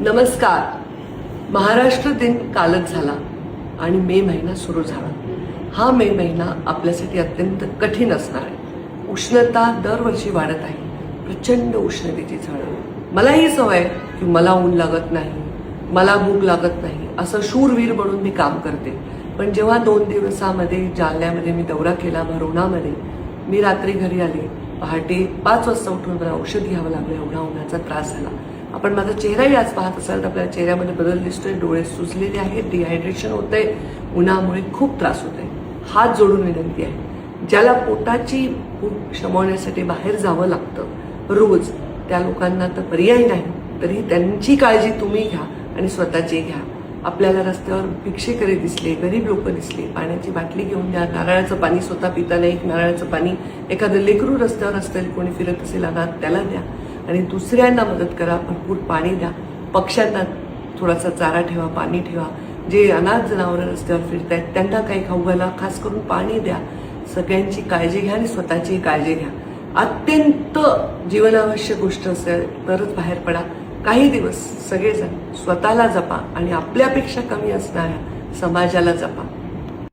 नमस्कार. महाराष्ट्र दिन कालच झाला आणि मे महिना सुरू झाला. हा मे महिना आपल्यासाठी अत्यंत कठीण असणार आहे. उष्णता दरवर्षी वाढत आहे. प्रचंड उष्णतेची झळ. मलाही सवय की मला ऊन लागत नाही, मला भूक लागत नाही, असं शूरवीर म्हणून मी काम करते. पण जेव्हा 2 दिवसामध्ये जालन्यामध्ये मी दौरा केला, भरोणामध्ये, मी रात्री घरी आले, पहाटे 5 वाजता उठून मला औषध घ्यावं लागलं. एवढा उन्हाचा त्रास झाला. आपण माझा चेहराही आज पाहत असाल तर आपल्याला चेहऱ्यामध्ये बदल दिसतोय. डोळे सुजलेले आहेत, डिहायड्रेशन होतंय, उन्हामुळे खूप त्रास होतोय. हात जोडून विनंती आहे, ज्याला पोटाची भूक शमवण्यासाठी बाहेर जावं लागतं रोज, त्या लोकांना तर पर्याय नाही, तरी त्यांची काळजी तुम्ही घ्या आणि स्वतःची घ्या. आपल्याला रस्त्यावर भिक्षेकरी दिसले, गरीब लोक दिसले, पाण्याची बाटली घेऊन द्या. नारळाचं पाणी स्वतः पिता नाही, नारळाचं पाणी एखादं लेकरू रस्त्यावर असतील, कोणी फिरत असेल अनाथ, त्याला द्या आणि दुसऱ्यांना मदत करा. भरपूर पाणी द्या. पक्ष्यांना थोडासा चारा ठेवा, पाणी ठेवा. जे अनाथ जनावरं रस्त्यावर फिरत आहेत त्यांना काही खाऊ घाला, खास करून पाणी द्या. सगळ्यांची काळजी घ्या आणि स्वतःची काळजी घ्या. अत्यंत जीवनावश्यक गोष्ट असेल तरच बाहेर पडा. काही दिवस सगळेजण स्वतःला जपा आणि आपल्यापेक्षा कमी असणाऱ्या समाजाला जपा.